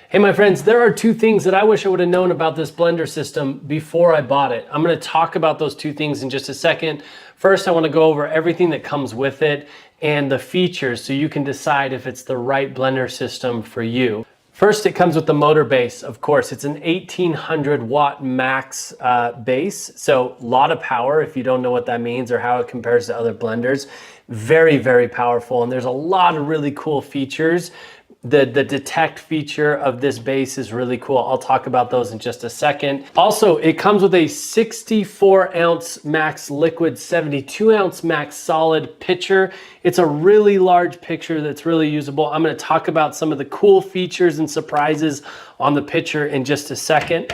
Hey my friends, there are two things that I wish I would have known about this blender system before I bought it. I'm going to talk about those two things in just a second. First, I want to go over everything that comes with it and the features so you can decide if it's the right blender system for you. First, it comes with the motor base. Of course, it's an 1800 watt max base, so a lot of power if you don't know what that means or how it compares to other blenders. Very, very powerful, and there's a lot of really cool features. The detect feature of this base is really cool. I'll talk about those in just a second. Also, it comes with a 64 ounce max liquid, 72 ounce max solid pitcher. It's a really large pitcher that's really usable. I'm going to talk about some of the cool features and surprises on the pitcher in just a second.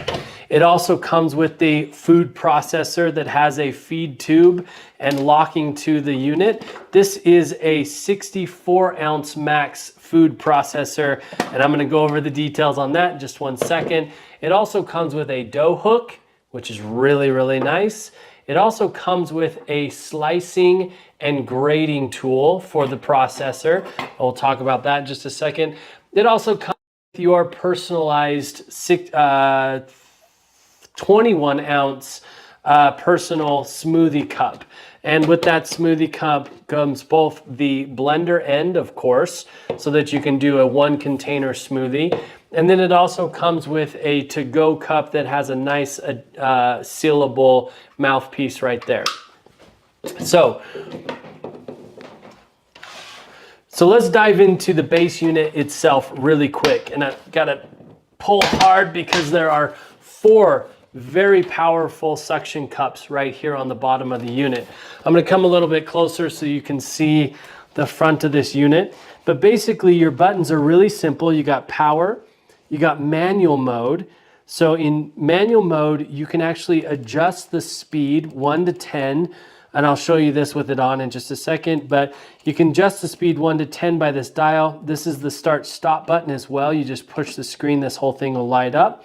It also comes with the food processor that has a feed tube and locking to the unit. This is a 64 ounce max food processor, and I'm gonna go over the details on that in just one second. It also comes with a dough hook, which is really, really nice. It also comes with a slicing and grating tool for the processor. I'll talk about that in just a second. It also comes with your personalized 21 ounce personal smoothie cup. And with that smoothie cup comes both the blender end, of course, so that you can do a one container smoothie. And then it also comes with a to-go cup that has a nice sealable mouthpiece right there. So let's dive into the base unit itself really quick. And I've got to pull hard because there are 4 very powerful suction cups right here on the bottom of the unit. I'm going to come a little bit closer so you can see the front of this unit. But basically your buttons are really simple. You got power, you got manual mode. So in manual mode, you can actually adjust the speed 1 to 10. And I'll show you this with it on in just a second, but you can adjust the speed 1 to 10 by this dial. This is the start stop button as well. You just push the screen, this whole thing will light up.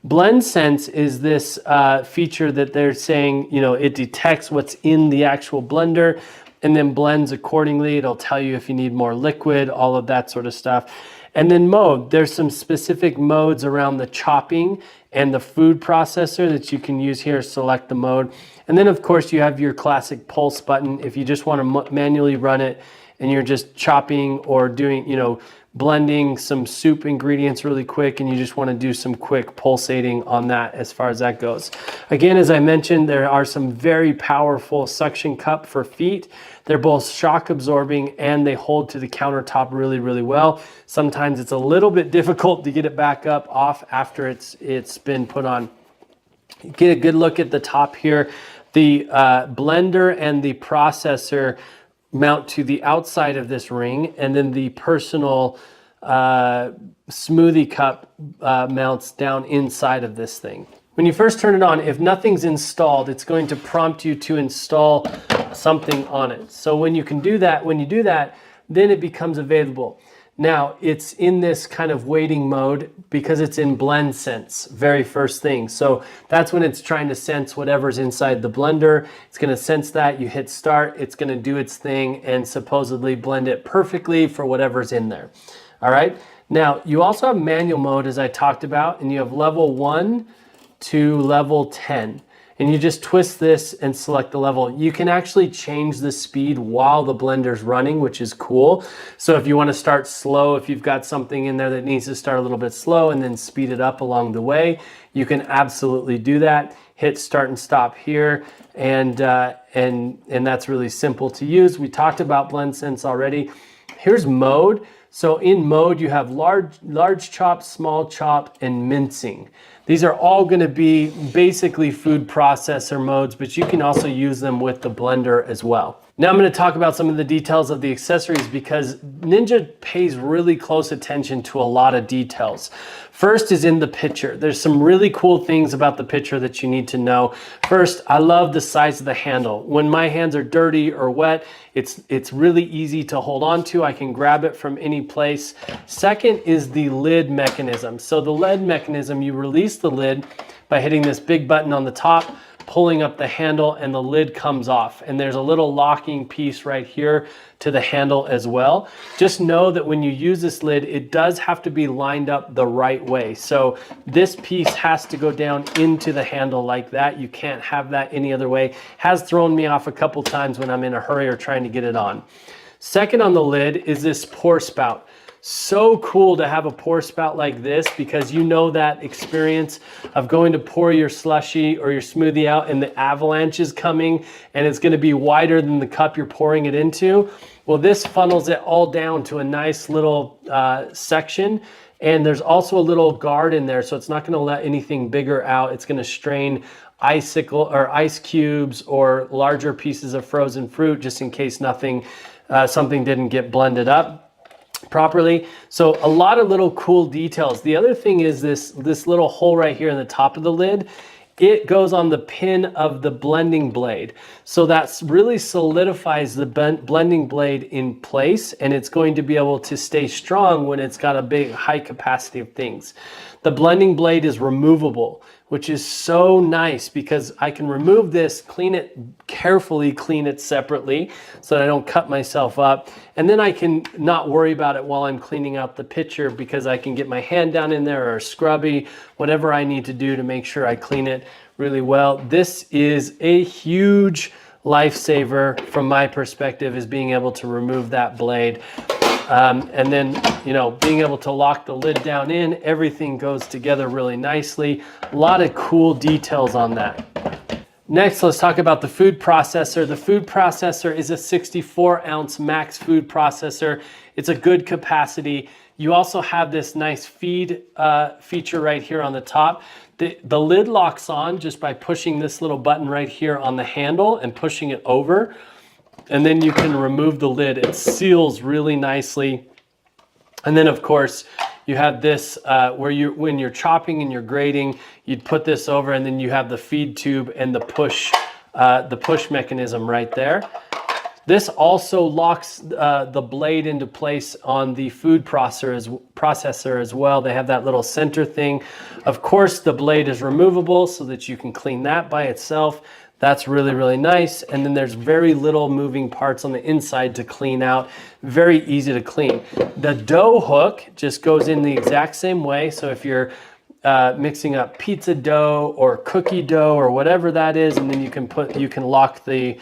BlendSense is this feature that they're saying, you know, it detects what's in the actual blender and then blends accordingly. It'll tell you if you need more liquid, all of that sort of stuff. And then mode, there's some specific modes around the chopping and the food processor that you can use here, select the mode. And then of course you have your classic pulse button if you just want to manually run it and you're just chopping or doing, you know, blending some soup ingredients really quick and you just want to do some quick pulsating on that as far as that goes. Again, as I mentioned, there are some very powerful suction cup for feet. They're both shock absorbing and they hold to the countertop really, really well. Sometimes it's a little bit difficult to get it back up off after it's been put on. Get a good look at the top here. The blender and the processor mount to the outside of this ring, and then the personal smoothie cup mounts down inside of this thing. When you first turn it on, if nothing's installed, it's going to prompt you to install something on it. So when you do that, then it becomes available. Now, it's in this kind of waiting mode because it's in BlendSense, very first thing. So that's when it's trying to sense whatever's inside the blender. It's going to sense that. You hit start, it's going to do its thing and supposedly blend it perfectly for whatever's in there. All right. Now, you also have manual mode, as I talked about, and you have level 1 to level 10. And you just twist this and select the level. You can actually change the speed while the blender's running, which is cool. So if you want to start slow, if you've got something in there that needs to start a little bit slow and then speed it up along the way, you can absolutely do that. Hit start and stop here, and that's really simple to use. We talked about BlendSense already. Here's mode. So in mode, you have large chop, small chop, and mincing. These are all going to be basically food processor modes, but you can also use them with the blender as well. Now I'm going to talk about some of the details of the accessories because Ninja pays really close attention to a lot of details. First is in the pitcher. There's some really cool things about the pitcher that you need to know. First, I love the size of the handle. When my hands are dirty or wet, it's really easy to hold on to. I can grab it from any place. Second is the lid mechanism. So the lid mechanism, you release the lid by hitting this big button on the top, pulling up the handle and the lid comes off. And there's a little locking piece right here to the handle as well. Just know that when you use this lid, it does have to be lined up the right way. So this piece has to go down into the handle like that. You can't have that any other way. Has thrown me off a couple times when I'm in a hurry or trying to get it on. Second on the lid is this pour spout. So cool to have a pour spout like this, because you know that experience of going to pour your slushie or your smoothie out and the avalanche is coming and it's going to be wider than the cup you're pouring it into. Well, this funnels it all down to a nice little section, and there's also a little guard in there, so it's not going to let anything bigger out. It's going to strain icicle or ice cubes or larger pieces of frozen fruit, just in case something didn't get blended up properly. So a lot of little cool details. The other thing is this little hole right here in the top of the lid. It goes on the pin of the blending blade. So that really solidifies the blending blade in place, and it's going to be able to stay strong when it's got a big high capacity of things. The blending blade is removable, which is so nice because I can remove this, clean it carefully, clean it separately so that I don't cut myself up. And then I can not worry about it while I'm cleaning out the pitcher, because I can get my hand down in there or a scrubby, whatever I need to do to make sure I clean it really well. This is a huge lifesaver from my perspective, is being able to remove that blade. And then, you know, being able to lock the lid down in, everything goes together really nicely. A lot of cool details on that. Next, let's talk about the food processor. The food processor is a 64-ounce max food processor. It's a good capacity. You also have this nice feed feature right here on the top. The lid locks on just by pushing this little button right here on the handle and pushing it over. And then you can remove the lid. It seals really nicely. And then of course you have this where when you're chopping and you're grating, you'd put this over, and then you have the feed tube and the push mechanism right there. This also locks the blade into place on the food processor as well. They have that little center thing. Of course, the blade is removable so that you can clean that by itself. That's really, really nice. And then there's very little moving parts on the inside to clean out. Very easy to clean. The dough hook just goes in the exact same way. So if you're mixing up pizza dough or cookie dough or whatever that is, and then you can lock the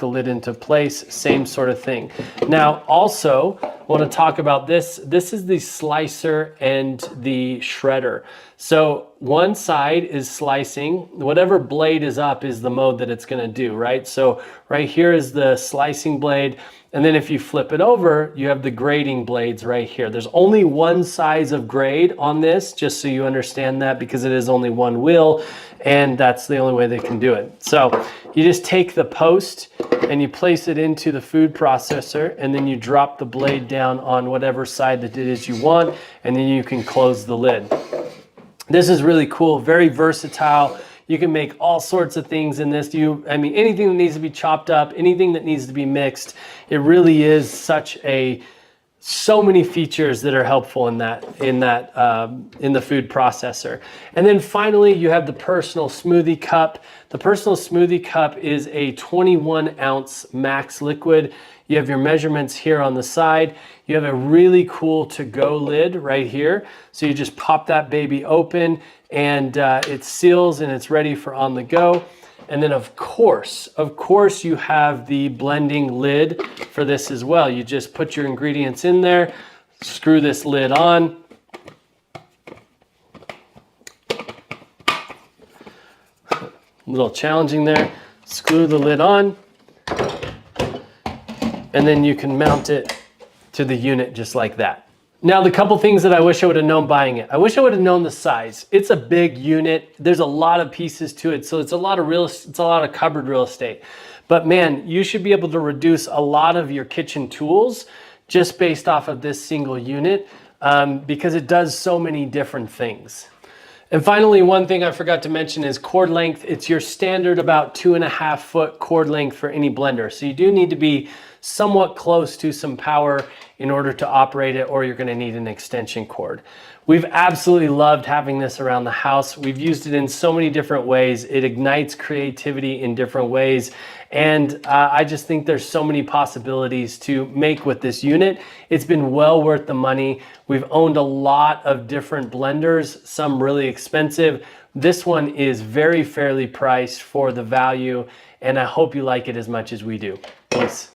lid into place. Same sort of thing. Now, also, I want to talk about this. This is the slicer and the shredder. So one side is slicing. Whatever blade is up is the mode that it's going to do, right? So right here is the slicing blade. And then if you flip it over, you have the grading blades right here. There's only one size of grade on this, just so you understand that, because it is only one wheel, and that's the only way they can do it. So you just take the post and you place it into the food processor, and then you drop the blade down on whatever side that it is you want, and then you can close the lid. This is really cool, very versatile. You can make all sorts of things in this. I mean, anything that needs to be chopped up, anything that needs to be mixed. It really is so many features that are helpful in the food processor. And then finally, you have the personal smoothie cup. The personal smoothie cup is a 21-ounce max liquid. You have your measurements here on the side. You have a really cool to-go lid right here. So you just pop that baby open, and it seals and it's ready for on the go. And then of course, you have the blending lid for this as well. You just put your ingredients in there, screw this lid on. A little challenging there. Screw the lid on, and then you can mount it to the unit just like that. Now, the couple things that I wish I would have known buying it. I wish I would have known the size. It's a big unit. There's a lot of pieces to it, so it's a lot of cupboard real estate. But man, you should be able to reduce a lot of your kitchen tools just based off of this single unit, because it does so many different things. And finally, one thing I forgot to mention is cord length. It's your standard about 2.5 foot cord length for any blender. So you do need to be somewhat close to some power in order to operate it, or you're going to need an extension cord. We've absolutely loved having this around the house. We've used it in so many different ways. It ignites creativity in different ways. And I just think there's so many possibilities to make with this unit. It's been well worth the money. We've owned a lot of different blenders, some really expensive. This one is very fairly priced for the value, and I hope you like it as much as we do. Peace.